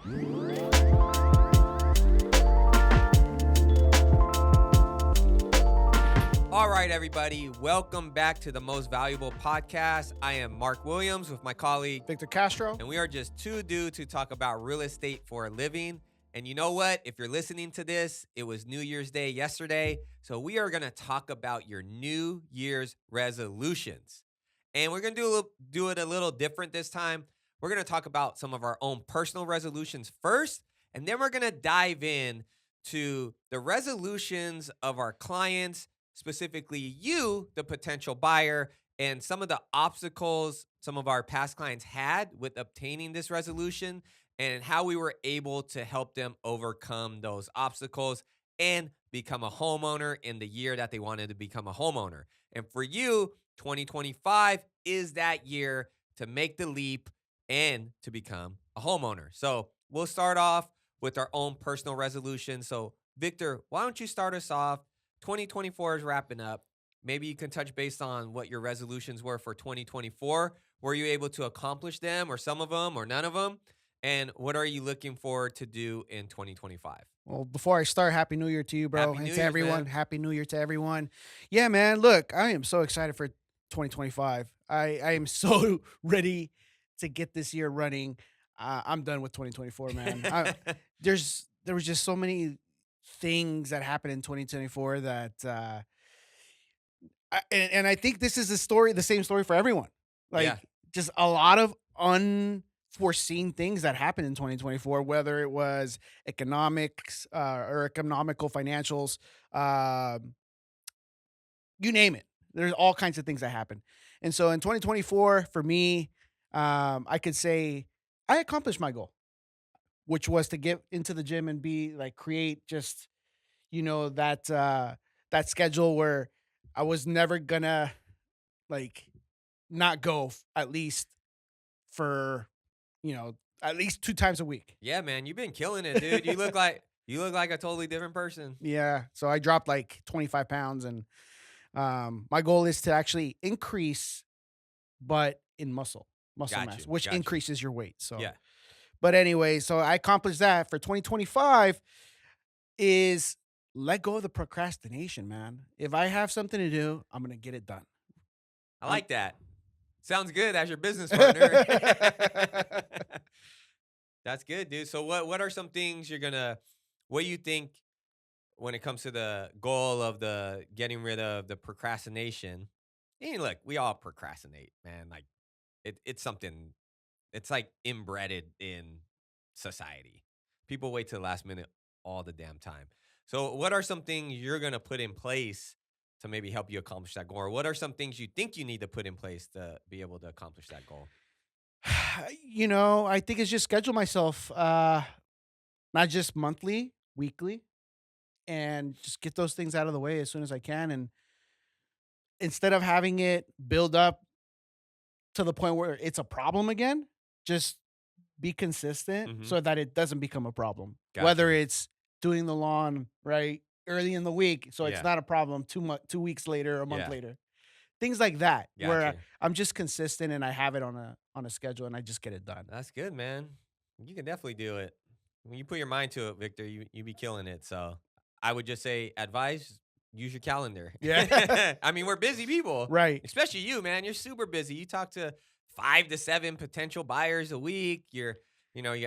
All right, everybody. Welcome back to the Most Valuable Podcast. I am Mark Williams with my colleague, Victor Castro. and we are just two dudes who talk about real estate for a living. And you know what? If you're listening to this, it was New Year's Day yesterday. So we are going to talk about your New Year's resolutions. And we're going to do it a little different this time. We're going to talk about some of our own personal resolutions first, and then we're going to dive in to the resolutions of our clients, specifically you, the potential buyer, and some of the obstacles some of our past clients had with obtaining this resolution and how we were able to help them overcome those obstacles and become a homeowner in the year that they wanted to become a homeowner. And for you, 2025 is that year to make the leap and to become a homeowner. So we'll start off with our own personal resolution. So Victor, why don't you start us off? 2024 is wrapping up. Maybe you can touch base on what your resolutions were for 2024. Were you able to accomplish them, or some of them, or none of them? And what are you looking forward to do in 2025? Well, before I start, Happy New Year to you, bro. Happy and New to Year's, everyone. man. Happy New Year to everyone. Yeah, man. Look, I am so excited for 2025. I am so ready to get this year running. I'm done with 2024, man. There was just so many things that happened in 2024 that and I think this is the same story for everyone. Like Yeah. just a lot of unforeseen things that happened in 2024, whether it was economics or economical financials, you name it. There's all kinds of things that happen. And so in 2024, for me, I could say I accomplished my goal, which was to get into the gym and create just, that schedule where I was never gonna like not go at least for, at least 2 times a week. Yeah, man, you've been killing it, dude. You look like a totally different person. Yeah. So I dropped like 25 pounds, and my goal is to actually increase, but in muscle Got mass, you. which Got you. increases your weight. So, Yeah. but anyway, so I accomplished that. For 2025 is let go of the procrastination, man. If I have something to do, I'm going to get it done. I like that. Sounds good as your business partner. That's good, dude. So what are some things what do you think when it comes to the goal of the getting rid of the procrastination? And look, we all procrastinate, man. Like it's something, it's like inbred in society. People wait to the last minute all the damn time. So what are some things you're going to put in place to maybe help you accomplish that goal? Or what are some things you think you need to put in place to be able to accomplish that goal? I think it's just schedule myself, not just monthly, weekly, and just get those things out of the way as soon as I can. And instead of having it build up to the point where it's a problem again, just be consistent Mhm. so that it doesn't become a problem. Gotcha. Whether it's doing the lawn right early in the week, so Yeah. it's not a problem 2 weeks later, a month Yeah. later. Things like that, where Gotcha. I'm just consistent and I have it on a schedule and I just get it done. That's good, man. You can definitely do it. When you put your mind to it, Victor, you be killing it. So I would just say advise, use your calendar. Yeah. I mean, we're busy people. Right. Especially you, man. You're super busy. You talk to 5 to 7 potential buyers a week. You're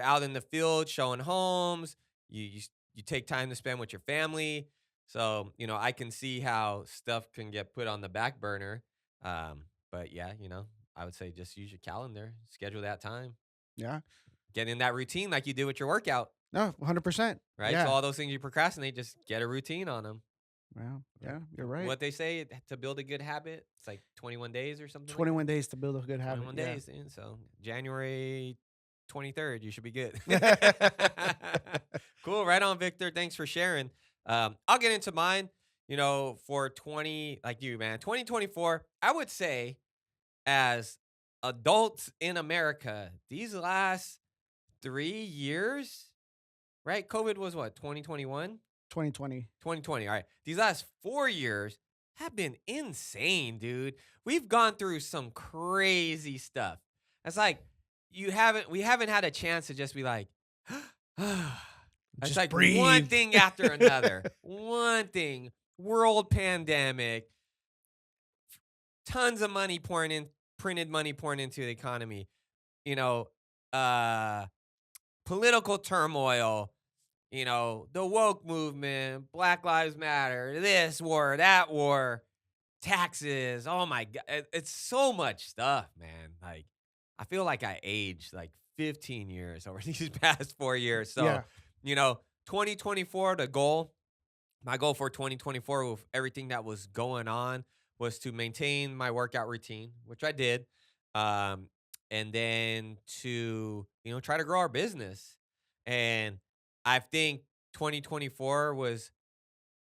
out in the field showing homes. You take time to spend with your family. So, I can see how stuff can get put on the back burner. But yeah, I would say just use your calendar, schedule that time, Yeah. get in that routine like you do with your workout, No, 100%. right? Yeah. So all those things you procrastinate, just get a routine on them. Well, yeah, you're right. What they say to build a good habit, it's like 21 days or something. 21 days to build a good habit. 21 days. And so January 23rd, you should be good. Cool. Right on, Victor. Thanks for sharing. I'll get into mine, for 2024, I would say as adults in America, these last 3 years, right? COVID was what, 2021? 2020. 2020. All right. These last 4 years have been insane, dude. We've gone through some crazy stuff. It's like we haven't had a chance to just be like, It's Just like one breathe. thing after another. One thing. World pandemic, tons of money pouring in, printed money pouring into the economy. You know, uh, political turmoil. The woke movement, Black Lives Matter, this war, that war, taxes. Oh my god, it's so much stuff, man. Like, I feel like I aged like 15 years over these past 4 years. So, Yeah. 2024, my goal for 2024 with everything that was going on was to maintain my workout routine, which I did. Um, and then to, try to grow our business. And I think 2024 was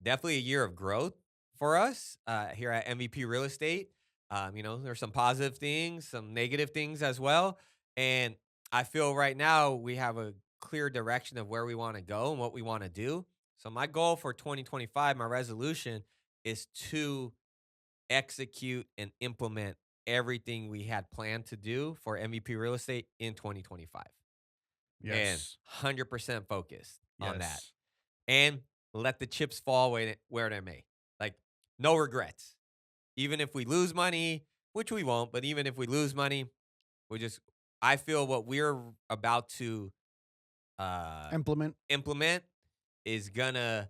definitely a year of growth for us here at MVP Real Estate. There's some positive things, some negative things as well. And I feel right now we have a clear direction of where we want to go and what we want to do. So, my goal for 2025, my resolution is to execute and implement everything we had planned to do for MVP Real Estate in 2025 and Yes. 100% focused on that Yes. and let the chips fall where they may. Like, no regrets. Even if we lose money, which we won't, but even if we lose money, we just, I feel what we're about to uh, Implement. implement is gonna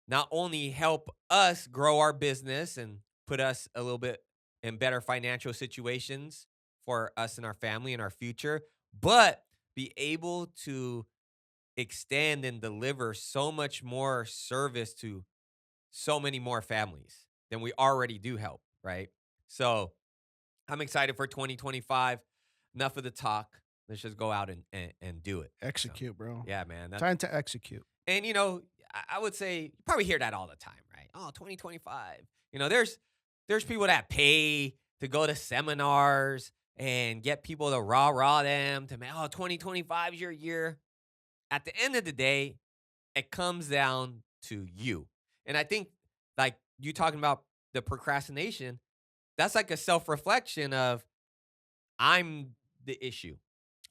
not only help us grow our business and put us a little bit in better financial situations for us and our family and our future, but be able to extend and deliver so much more service to so many more families than we already do help, right? So I'm excited for 2025. Enough of the talk. Let's just go out and do it. So, Execute, bro. yeah, man. Time to execute. And, I would say you probably hear that all the time, right? Oh, 2025. There's people that pay to go to seminars and get people to rah them to make, oh, 2025 is your year. At the end of the day, it comes down to you. And I think, like, you talking about the procrastination, that's like a self-reflection of, I'm the issue.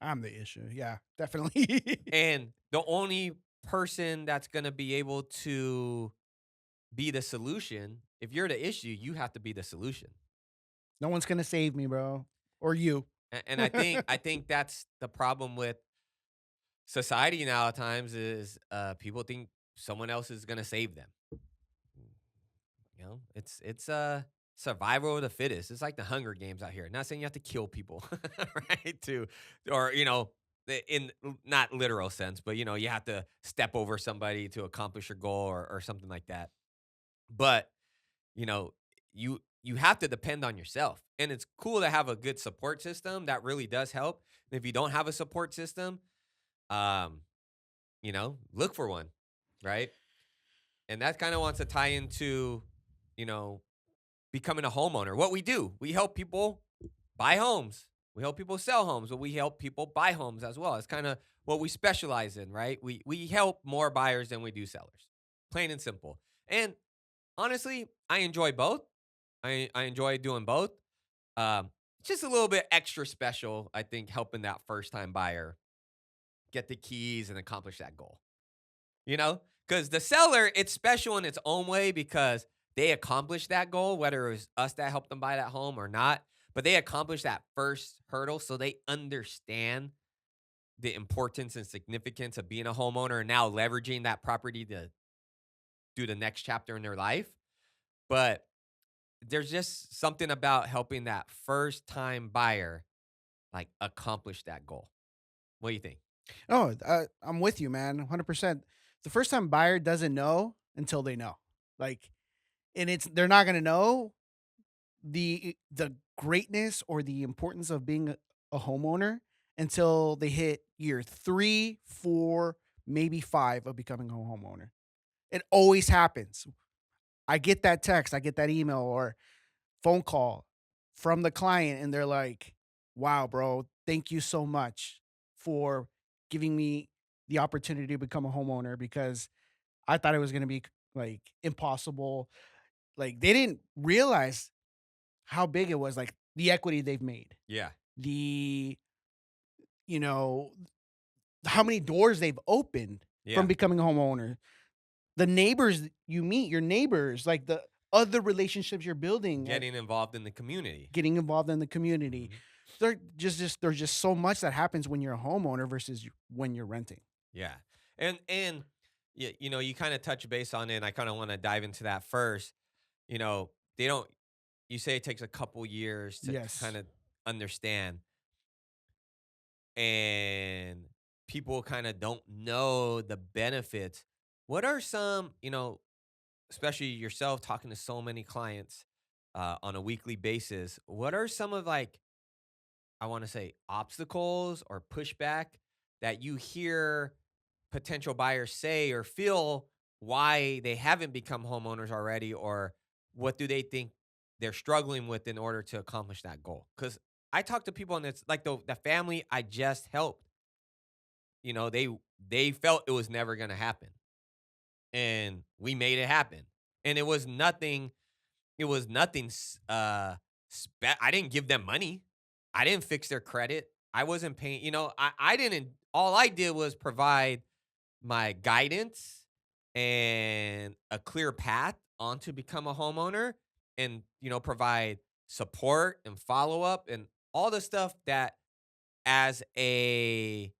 I'm the issue. Yeah, definitely. And the only person that's going to be able to be the solution, if you're the issue, you have to be the solution. No one's gonna save me, bro. Or you. And I think that's the problem with society now at times is people think someone else is going to save them. It's survival of the fittest. It's like the Hunger Games out here. Not saying you have to kill people, right? Or in not literal sense, but you have to step over somebody to accomplish your goal or something like that. But you know, you have to depend on yourself, and it's cool to have a good support system that really does help. And if you don't have a support system, um, look for one, right? And that kind of wants to tie into, you know, becoming a homeowner. What we do, we help people buy homes. We help people sell homes, but we help people buy homes as well. It's kind of what we specialize in, right? We help more buyers than we do sellers. Plain and simple. And honestly, I enjoy both. I enjoy doing both. It's just a little bit extra special, I think, helping that first time buyer get the keys and accomplish that goal. Because the seller, it's special in its own way because they accomplished that goal, whether it was us that helped them buy that home or not. But they accomplished that first hurdle, so they understand the importance and significance of being a homeowner and now leveraging that property to do the next chapter in their life. But there's just something about helping that first time buyer like accomplish that goal. What do you think? Oh, I'm with you, man. 100%. The first time buyer doesn't know until they know. Like, and they're not gonna know the greatness or the importance of being a homeowner until they hit year 3, 4, maybe 5 of becoming a homeowner. It always happens. I get that text, I get that email or phone call from the client, and they're like, "Wow, bro, thank you so much for giving me the opportunity to become a homeowner because I thought it was gonna be like impossible." Like they didn't realize how big it was, like the equity they've made, Yeah. the you know how many doors they've opened from Yeah. becoming a homeowner. The neighbors you meet, your neighbors, like the other relationships you're building, Getting involved in the community. getting involved in the community. Mhm. There's just so much that happens when you're a homeowner versus when you're renting. Yeah. And you know, you kind of touch base on it, and I kind of want to dive into that first. You know, they don't you say it takes a couple years to kind Yes. of understand, and people kind of don't know the benefits. What are some, you know, especially yourself talking to so many clients on a weekly basis, what are some of, like, I want to say, obstacles or pushback that you hear potential buyers say or feel why they haven't become homeowners already, or what do they think they're struggling with in order to accomplish that goal? Because I talk to people, and it's like the family I just helped, you know, they felt it was never going to happen, and we made it happen. And it was nothing I didn't give them money. I didn't fix their credit. I wasn't paying, you know, I didn't all I did was provide my guidance and a clear path on to become a homeowner, and, you know, provide support and follow up and all the stuff that, as a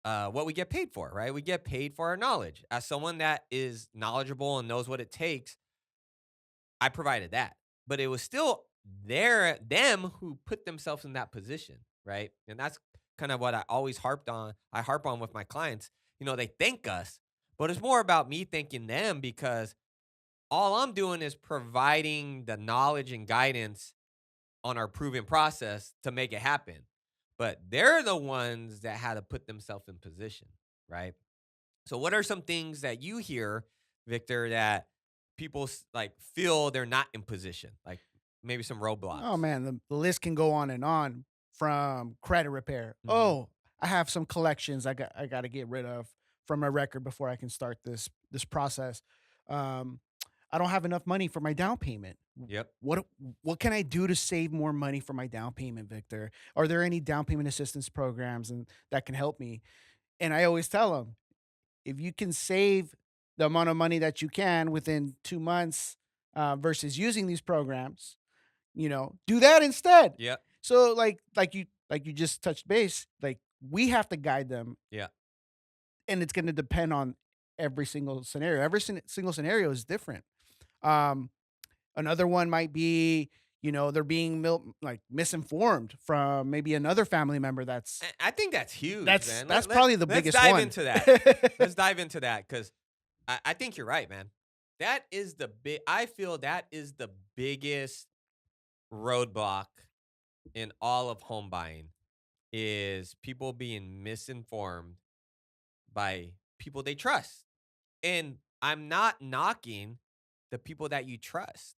what we get paid for, right? We get paid for our knowledge. As someone that is knowledgeable and knows what it takes, I provided that. But it was still them who put themselves in that position, right? And that's kind of what I always harped on. I harp on with my clients. You know, they thank us, but it's more about me thanking them, because all I'm doing is providing the knowledge and guidance on our proven process to make it happen. But they're the ones that had to put themselves in position, right? So, what are some things that you hear, Victor, that people like feel they're not in position? Like maybe some Oh roadblocks. man, the list can go on and on, from credit repair. Hmm. Oh, I have some collections I got to get rid of from my record before I can start this process. Um, I don't have enough money for my down payment. Yep. What what can I do to save more money for my down payment, Victor? Are there any down payment assistance programs and that can help me? And I always tell them, if you can save the amount of money that you can within 2 months, versus using these programs, do that instead. Yep. So like you just touched base, like we have to guide them, Yeah. and it's going to depend on every single scenario. Every single scenario is different. Um, Another one might be, they're being like misinformed from maybe another family member. I think that's huge, That's man. that's probably the Let's biggest dive one. into that. Let's dive into that, because I think you're right, man. That is I feel that is the biggest roadblock in all of home buying, is people being misinformed by people they trust. And I'm not knocking the people that you trust,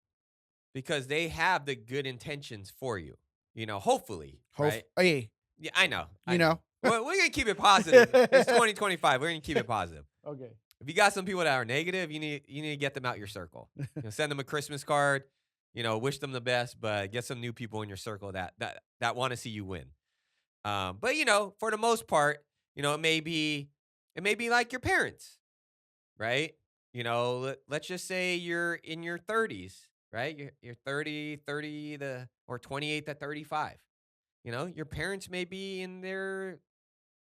because they have the good intentions for you, you know, hopefully, right? Hey, Yeah, I know. I you know. know. Well, we're going to keep it positive. It's 2025. We're going to keep it positive. Okay. If you got some people that are negative, you need to get them out your circle. You know, send them a Christmas card, you know, wish them the best, but get some new people in your circle that want to see you win. But you know, for the most part, you know, it may be like your parents, right? You know, let's just say you're in your 30s, right? You're 30 or 28 to 35. You know, your parents may be in their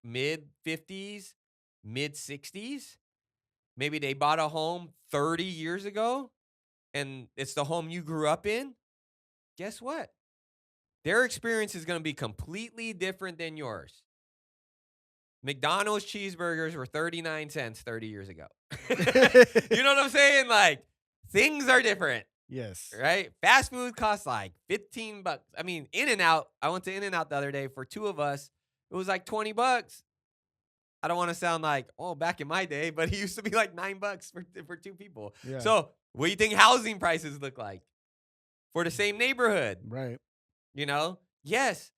mid 50s, mid 60s. Maybe they bought a home 30 years ago, and it's the home you grew up in. Guess what? Their experience is going to be completely different than yours. McDonald's cheeseburgers were 39 cents 30 years ago. You know what I'm saying? Like, things are different, Yes. right? Fast food costs like 15 bucks. I mean, In-N-Out, I went to In-N-Out the other day for two of us. It was like 20 bucks. I don't want to sound like, oh, back in my day, but it used to be like 9 bucks for two people. Yeah. So, what do you think housing prices look like for the same neighborhood? Right. You know, yes,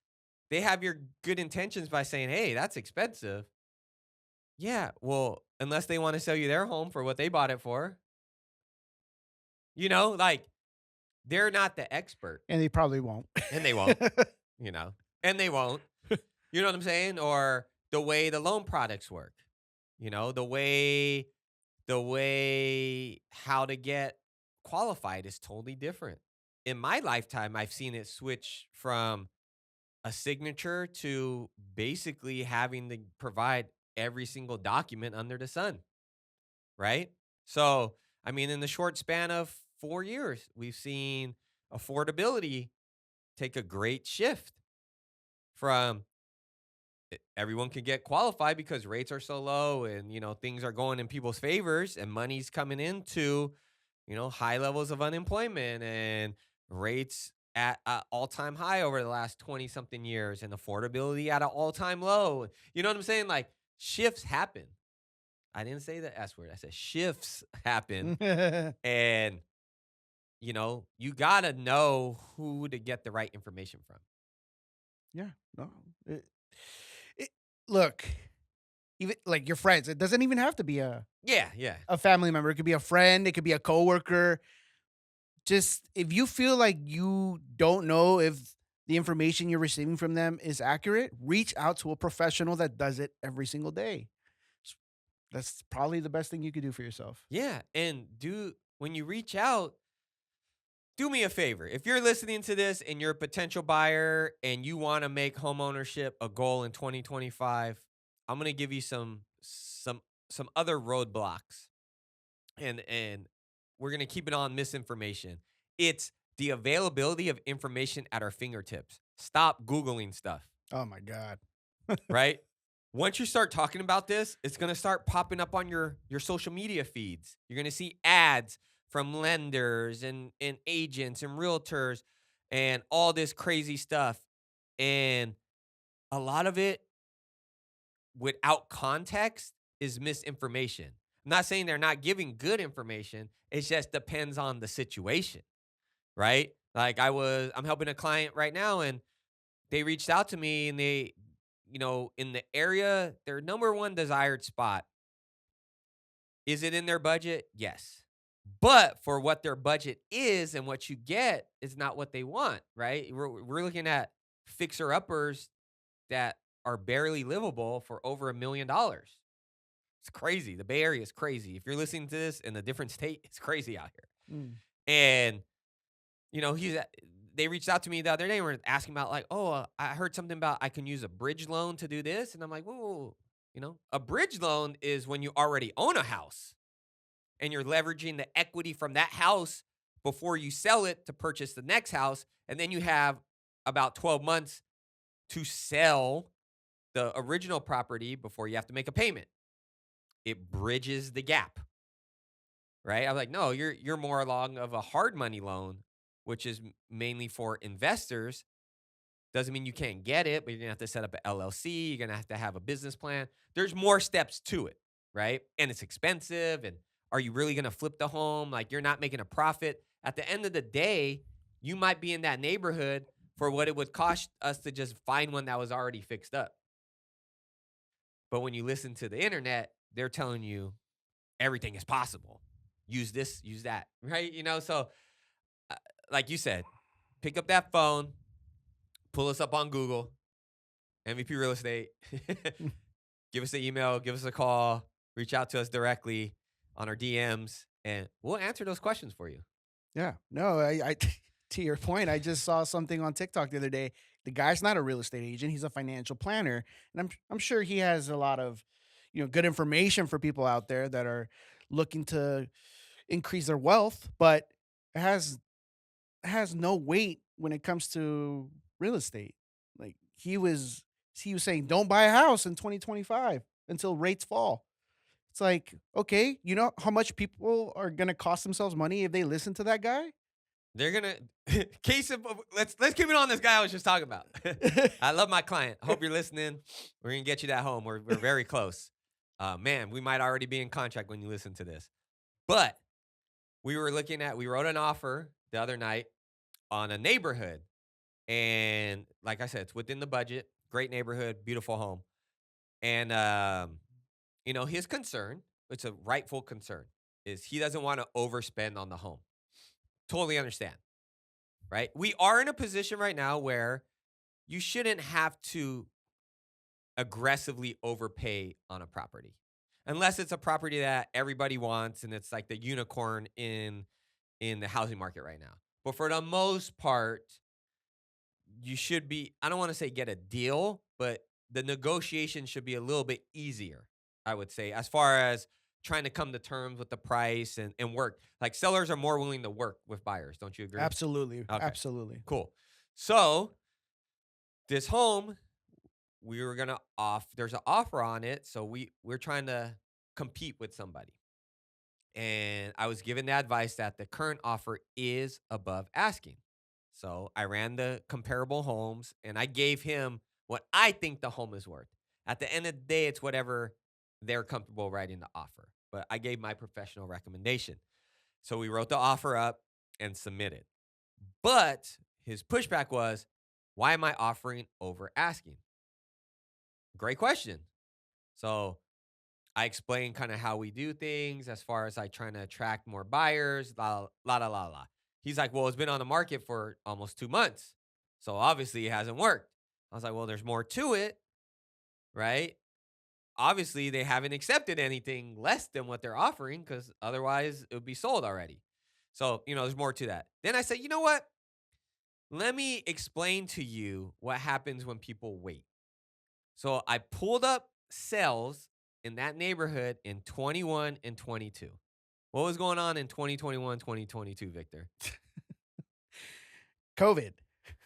they have your good intentions by saying, hey, that's expensive. Yeah, well, unless they want to sell you their home for what they bought it for, you know, like, they're not the expert, And they probably won't. and they won't, you know, and they won't. You know what I'm saying? Or the way the loan products work, the way how to get qualified is totally different. In my lifetime, I've seen it switch from a signature to basically having to provide every single document under the sun, right? So, I mean, in the short span of 4 years, we've seen affordability take a great shift from everyone can get qualified because rates are so low and things are going in people's favors and money's coming into high levels of unemployment and rates at an all-time high over the last 20 something years and affordability at an all-time low. You know what I'm saying? Like, shifts happen. I didn't say the S word. I said shifts happen. And you got to know who to get the right information from. Yeah, no. It, look, even like your friends, it doesn't even have to be Yeah, yeah. a family member. It could be a friend, it could be a coworker. Just if you feel like you don't know if the information you're receiving from them is accurate, reach out to a professional that does it every single day. S- That's probably the best thing you could do for yourself. Yeah, and when you reach out, do me a favor. If you're listening to this and you're a potential buyer and you want to make home ownership a goal in 2025, I'm going to give you some other roadblocks. And we're going to keep it on misinformation. It's the availability of information at our fingertips. Stop googling stuff, Oh my god. right? Once you start talking about this, it's going to start popping up on your social media feeds. You're going to see ads from lenders and agents and realtors and all this crazy stuff. And a lot of it without context is misinformation. I'm not saying they're not giving good information. It just depends on the situation, right? Like I'm helping a client right now and they reached out to me and they, in the area, their number one desired spot. Is it in their budget? Yes. But for what their budget is and what you get is not what they want, right? We're looking at fixer uppers that are barely livable for over $1 million. It's crazy. The Bay Area is crazy. If you're listening to this in a different state, it's crazy out here. Mm. And they reached out to me the other day and were asking about like, oh, I heard something about I can use a bridge loan to do this, and I'm like, whoa. A bridge loan is when you already own a house and you're leveraging the equity from that house before you sell it to purchase the next house, and then you have about 12 months to sell the original property before you have to make a payment. It bridges the gap, right? I'm like, no, you're more along of a hard money loan, which is mainly for investors. Doesn't mean you can't get it, but you're gonna have to set up an LLC. You're gonna have to have a business plan. There's more steps to it, right? And it's expensive. And are you really gonna flip the home? Like, you're not making a profit. At the end of the day, you might be in that neighborhood for what it would cost us to just find one that was already fixed up. But when you listen to the internet, they're telling you everything is possible. Use this, use that, right? So uh, like you said, pick up that phone, pull us up on Google, MVP Real Estate. Give us an email, give us a call, reach out to us directly on our DMs, and we'll answer those questions for you. Yeah. No, I to your point, I just saw something on TikTok the other day. The guy's not a real estate agent; he's a financial planner, and I'm sure he has a lot of, good information for people out there that are looking to increase their wealth, but it has no weight when it comes to real estate. Like he was saying, don't buy a house in 2025 until rates fall. It's like, okay, you know how much people are gonna cost themselves money if they listen to that guy? They're gonna case of let's keep it on this guy I was just talking about. I love my client. I hope you're listening. We're gonna get you that home. We're very close. Man, we might already be in contract when you listen to this. But we wrote an offer the other night on a neighborhood. And like I said, it's within the budget. Great neighborhood, beautiful home. And his concern, it's a rightful concern, is he doesn't want to overspend on the home. Totally understand, right? We are in a position right now where you shouldn't have to aggressively overpay on a property. Unless it's a property that everybody wants and it's like the unicorn in the housing market right now. But for the most part, you should be, I don't want to say get a deal, but the negotiation should be a little bit easier, I would say, as far as trying to come to terms with the price and work. Like sellers are more willing to work with buyers. Don't you agree? Absolutely. Okay, Absolutely. cool. So this home, we were gonna there's an offer on it. So we're trying to compete with somebody. And I was given the advice that the current offer is above asking. So I ran the comparable homes and I gave him what I think the home is worth. At the end of the day, it's whatever they're comfortable writing the offer. But I gave my professional recommendation. So we wrote the offer up and submitted. But his pushback was, why am I offering over asking? Great question. So I explained kind of how we do things as far as like trying to attract more buyers, la la la la la. He's like, well, it's been on the market for almost 2 months. So obviously it hasn't worked. I was like, well, there's more to it, right? Obviously, they haven't accepted anything less than what they're offering because otherwise it would be sold already. So, there's more to that. Then I said, you know what? Let me explain to you what happens when people wait. So I pulled up sales in that neighborhood in 21 and 22. What was going on in 2021, 2022, Victor? COVID.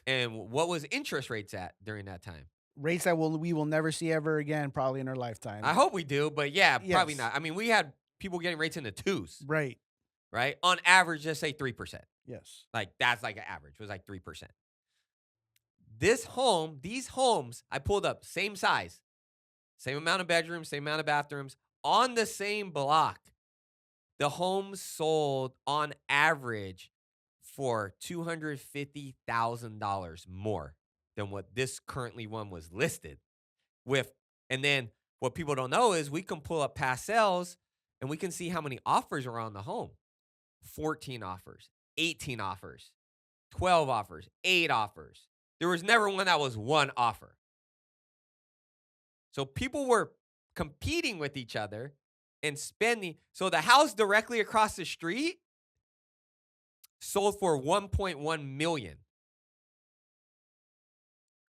And what was interest rates at during that time? Rates that we will never see ever again, probably in our lifetime. I hope we do, but yeah, probably Yes. not. I mean, we had people getting rates in the twos, Right. right? On average, just say 3%. Yes. Like that's like an average, was like 3%. These homes, I pulled up same size, same amount of bedrooms, same amount of bathrooms on the same block. The homes sold on average for $250,000 more than what this currently one was listed with. And then what people don't know is we can pull up past sales and we can see how many offers are on the home. 14 offers, 18 offers, 12 offers, 8 offers. There was never one that was one offer. So people were competing with each other and spending. So the house directly across the street sold for 1.1 million.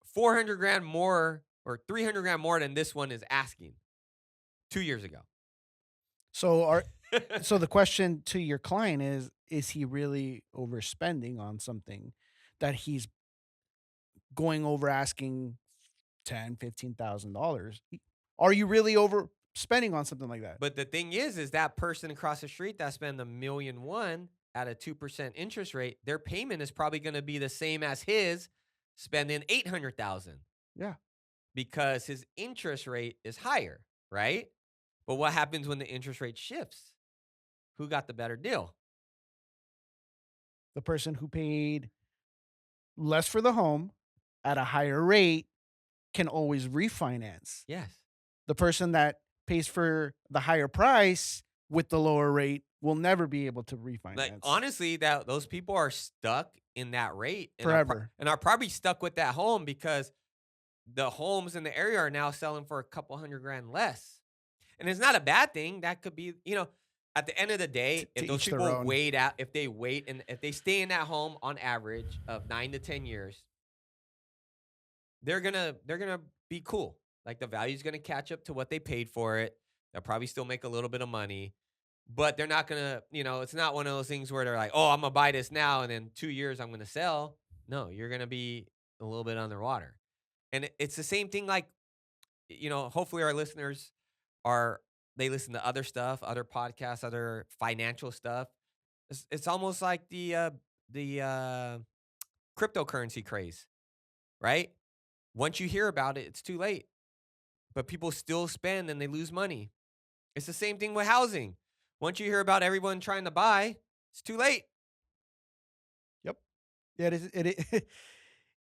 400 grand more or 300 grand more than this one is asking 2 years ago. So so the question to your client is he really overspending on something that he's going over asking $10,000, $15,000? Are you really overspending on something like that? But the thing is that person across the street that spent $1.1 million at a 2% interest rate, their payment is probably going to be the same as his spending $800,000. Yeah. Because his interest rate is higher, right? But what happens when the interest rate shifts? Who got the better deal? The person who paid less for the home at a higher rate can always refinance. Yes. The person that pays for the higher price with the lower rate will never be able to refinance. Like honestly, that those people are stuck in that rate and forever. Are probably stuck with that home because the homes in the area are now selling for a couple $100 grand less. And it's not a bad thing. That could be, at the end of the day, if those people wait out, if they wait and if they stay in that home on average of 9 to 10 years, they're gonna be cool. Like the value's gonna catch up to what they paid for it. They'll probably still make a little bit of money, but they're not gonna, it's not one of those things where they're like, oh, I'm gonna buy this now and in 2 years I'm gonna sell. No, you're gonna be a little bit underwater. And it's the same thing. Like, hopefully our listeners they listen to other stuff, other podcasts, other financial stuff. It's almost like the cryptocurrency craze, right? Once you hear about it, it's too late. But people still spend and they lose money. It's the same thing with housing. Once you hear about everyone trying to buy, it's too late. Yep. Yeah,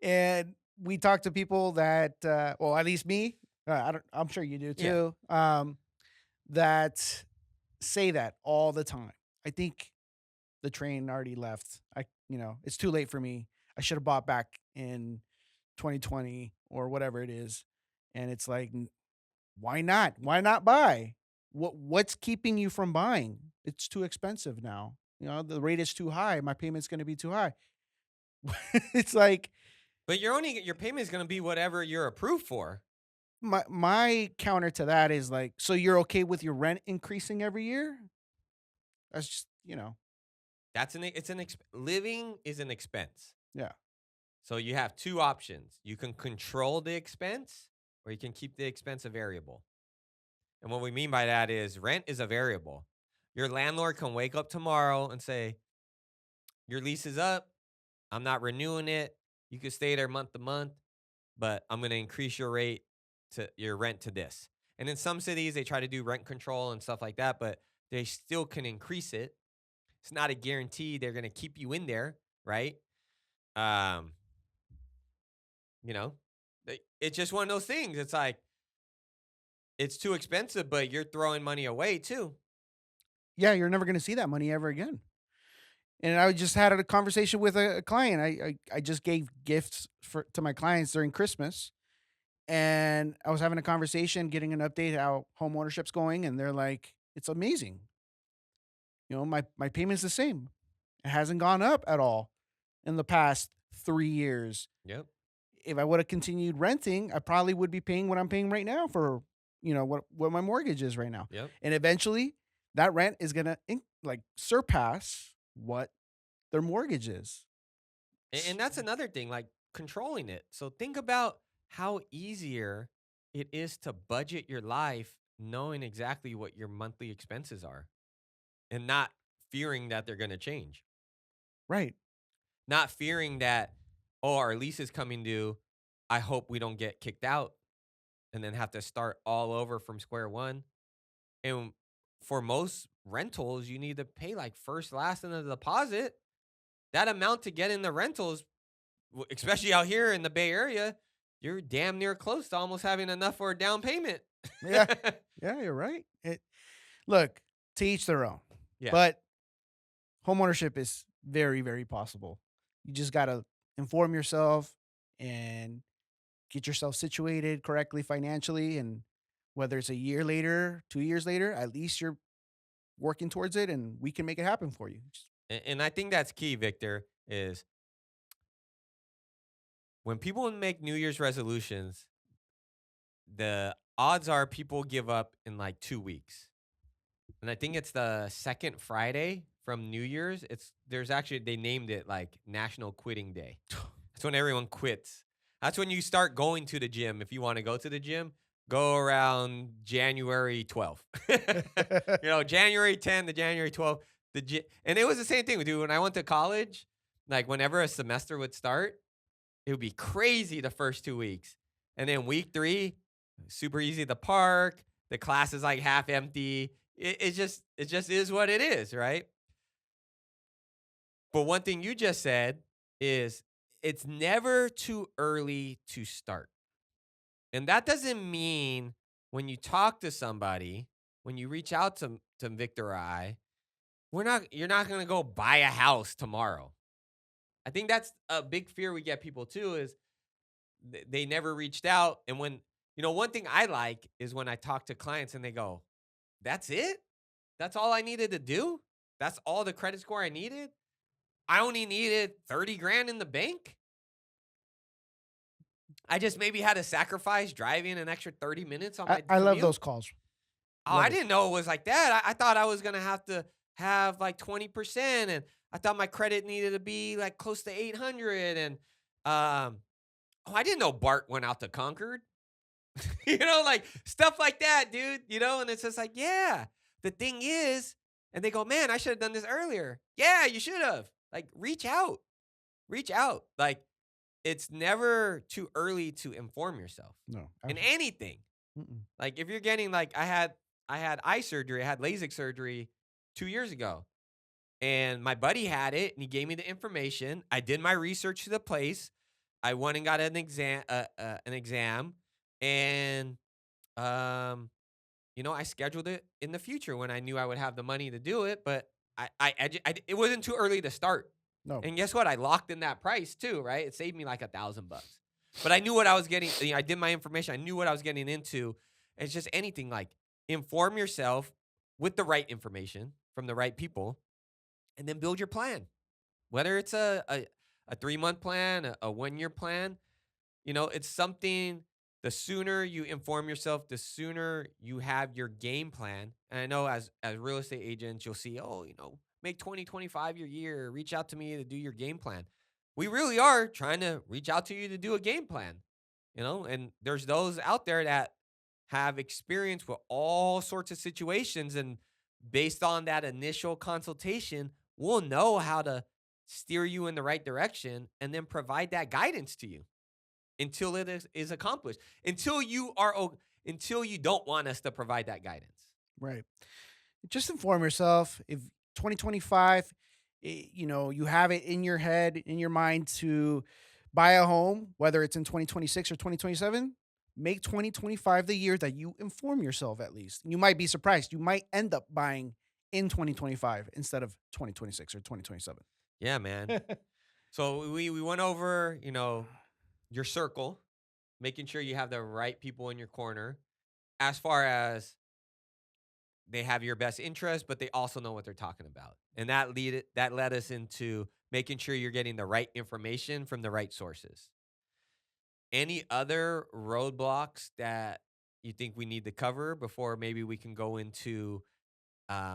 and we talk to people that, well, at least me, I'm sure you do too, that say that all the time. I think the train already left. It's too late for me. I should have bought back in 2020 or whatever it is. And it's like, why not? Why not buy? What's keeping you from buying? It's too expensive now. The rate is too high. My payment's going to be too high. It's like But your payment is going to be whatever you're approved for. my counter to that is like, so you're okay with your rent increasing every year? That's just, Living is an expense. yeah. So you have two options. You can control the expense or you can keep the expense a variable. And what we mean by that is rent is a variable. Your landlord can wake up tomorrow and say, your lease is up. I'm not renewing it. You can stay there month to month, but I'm going to increase your rent to this. And in some cities, they try to do rent control and stuff like that, but they still can increase it. It's not a guarantee they're going to keep you in there, right? Um, you know, it's just one of those things. It's like, it's too expensive, but you're throwing money away too. Yeah, you're never going to see that money ever again. And I just had a conversation with a client. I just gave gifts to my clients during Christmas, and I was having a conversation, getting an update how home ownership's going, and they're like, "It's amazing. My payment's the same. It hasn't gone up at all in the past 3 years. Yep. If I would have continued renting, I probably would be paying what I'm paying right now for, what my mortgage is right now. Yep. And eventually, that rent is gonna like surpass what their mortgage is. And that's another thing, like controlling it. So think about how easier it is to budget your life knowing exactly what your monthly expenses are and not fearing that they're going to change. Right. Not fearing that, oh, our lease is coming due. I hope we don't get kicked out and then have to start all over from square one. And for most rentals, you need to pay like first, last, and a deposit. That amount to get in the rentals, especially out here in the Bay Area, you're damn near close to almost having enough for a down payment. Yeah. Yeah, you're right. Look, to each their own. Yeah. But homeownership is very, very possible. You just gotta inform yourself and get yourself situated correctly financially. And whether it's a year later, 2 years later, at least you're working towards it, and we can make it happen for you. And I think that's key, Victor, is when people make New Year's resolutions, the odds are people give up in like 2 weeks. And I think it's the second Friday from New Year's. They named it like National Quitting Day. That's when everyone quits. That's when you start going to the gym. If you want to go to the gym, go around January 12th. January 10th to January 12th. And it was the same thing, dude. When I went to college, like whenever a semester would start, it would be crazy the first 2 weeks. And then week 3, super easy to park. The class is like half empty. It just is what it is, right? But one thing you just said is it's never too early to start. And that doesn't mean when you talk to somebody, when you reach out to Victor or I, you're not going to go buy a house tomorrow. I think that's a big fear we get people too is they never reached out. And one thing I like is when I talk to clients and they go, that's it? That's all I needed to do? That's all the credit score I needed? I only needed 30 grand in the bank? I just maybe had to sacrifice driving an extra 30 minutes on my I love commute? those calls. Oh, I didn't know it was like that. I thought I was going to have to have like 20%, and I thought my credit needed to be like close to 800. And I didn't know Bart went out to Concord. Like stuff like that, dude. And it's just like, yeah. The thing is, and they go, man, I should have done this earlier. Yeah, you should have. Like, reach out. Like, it's never too early to inform yourself. No. In anything. Mm-mm. Like if you're getting I had eye surgery, I had LASIK surgery 2 years ago. And my buddy had it and he gave me the information. I did my research to the place. I went and got an exam and I scheduled it in the future when I knew I would have the money to do it, but it wasn't too early to start. No. And guess what? I locked in that price too, right? It saved me like $1,000. But I knew what I was getting. I did my information. I knew what I was getting into. It's just anything like inform yourself with the right information from the right people, and then build your plan. Whether it's a 3 month plan, a 1 year plan, it's something. The sooner you inform yourself, the sooner you have your game plan. And I know as real estate agents, you'll see, oh, make 2025 your year. Reach out to me to do your game plan. We really are trying to reach out to you to do a game plan. And there's those out there that have experience with all sorts of situations, and based on that initial consultation, we'll know how to steer you in the right direction and then provide that guidance to you until it is accomplished. Until you don't want us to provide that guidance. Right. Just inform yourself. If 2025, you have it in your head, in your mind to buy a home, whether it's in 2026 or 2027, make 2025 the year that you inform yourself at least. You might be surprised. You might end up buying in 2025 instead of 2026 or 2027. Yeah, man. So we went over, your circle, making sure you have the right people in your corner as far as they have your best interest, but they also know what they're talking about. And that led us into making sure you're getting the right information from the right sources. Any other roadblocks that you think we need to cover before maybe we can go into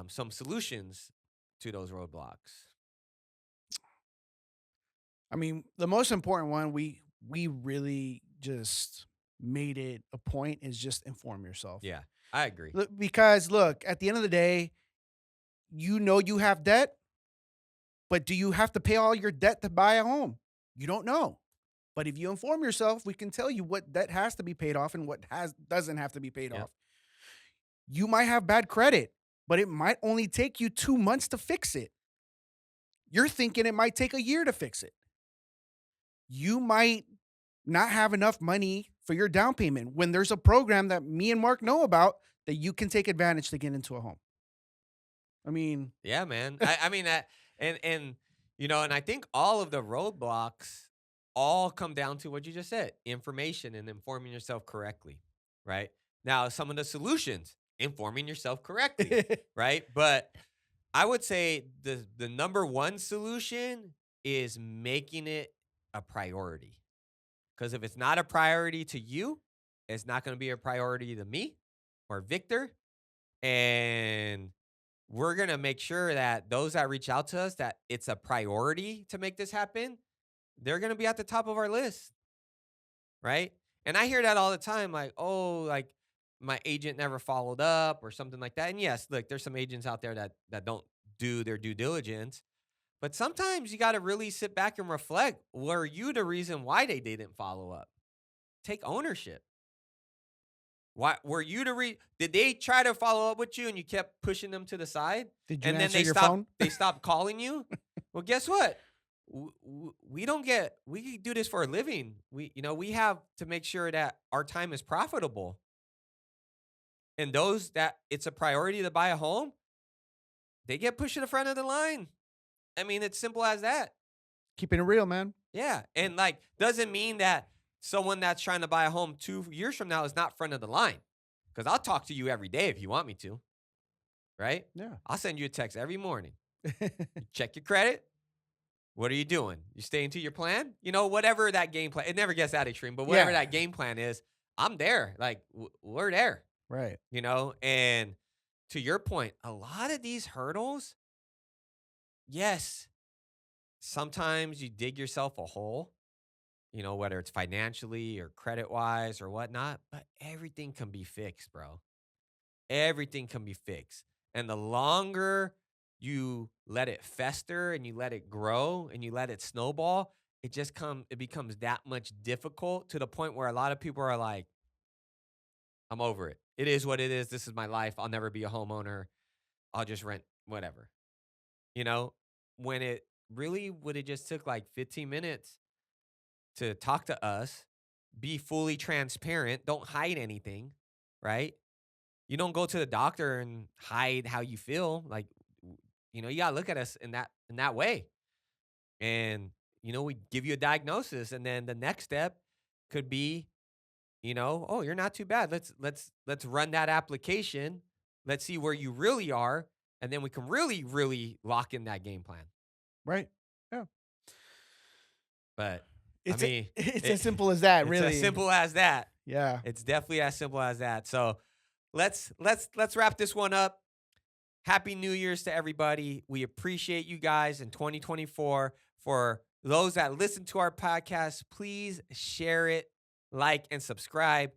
some solutions to those roadblocks? I mean, the most important one we really just made it a point is just inform yourself. Yeah, I agree. Because look, at the end of the day, you have debt, but do you have to pay all your debt to buy a home? You don't know. But if you inform yourself, we can tell you what debt has to be paid off and what has doesn't have to be paid Yep. off. You might have bad credit, but it might only take you 2 months to fix it. You're thinking it might take a year to fix it. You might not have enough money for your down payment when there's a program that me and Mark know about that you can take advantage to get into a home. I mean, Yeah, man. I mean that, and I think all of the roadblocks all come down to what you just said: information and informing yourself correctly, right? Now, some of the solutions: informing yourself correctly, right? But I would say the number one solution is making it a priority. Because if it's not a priority to you, it's not going to be a priority to me or Victor, and we're going to make sure that those that reach out to us, that it's a priority to make this happen, they're going to be at the top of our list, right? And I hear that all the time, like, oh, like my agent never followed up or something like that. And yes, look, there's some agents out there that don't do their due diligence, but sometimes you got to really sit back and reflect. Were you the reason why they didn't follow up? Take ownership. Why were you the did they try to follow up with you and you kept pushing them to the side? did you And then answer they your stopped phone? they stopped calling you? Well, guess what? We don't get we do this for a living. We have to make sure that our time is profitable. And those that it's a priority to buy a home, they get pushed to the front of the line. I mean, it's simple as that. Keeping it real, man. Yeah. And like doesn't mean that someone that's trying to buy a home 2 years from now is not front of the line. Because I'll talk to you every day if you want me to. Right? Yeah. I'll send you a text every morning. Check your credit. What are you doing? You staying to your plan? Whatever that game plan. It never gets that extreme, but whatever Yeah. that game plan is, I'm there. Like we're there. Right. And to your point, a lot of these hurdles, yes, sometimes you dig yourself a hole, whether it's financially or credit wise or whatnot, but everything can be fixed, bro. Everything can be fixed. And the longer you let it fester and you let it grow and you let it snowball, it becomes that much difficult to the point where a lot of people are like, I'm over it. It is what it is. This is my life. I'll never be a homeowner. I'll just rent whatever. You know, when it really would have just took like 15 minutes to talk to us, be fully transparent, don't hide anything, right? You don't go to the doctor and hide how you feel. Like, you gotta look at us in that way. And we give you a diagnosis, and then the next step could be, oh, you're not too bad. Let's run that application. Let's see where you really are, and then we can really, really lock in that game plan. Right. Yeah. But It's I mean, it's as simple as that, really. It's as simple as that. Yeah. It's definitely as simple as that. So let's wrap this one up. Happy New Year's to everybody. We appreciate you guys in 2024. For those that listen to our podcast, please share it, like, and subscribe.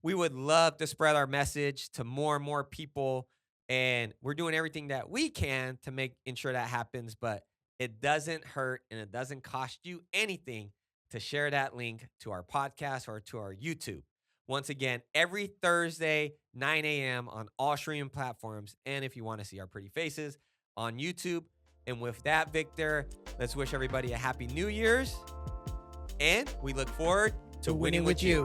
We would love to spread our message to more and more people. And we're doing everything that we can to ensure that happens. But it doesn't hurt and it doesn't cost you anything to share that link to our podcast or to our YouTube. Once again, every Thursday, 9 a.m. on all streaming platforms. And if you want to see our pretty faces, on YouTube. And with that, Victor, let's wish everybody a happy New Year's. And we look forward to winning with you.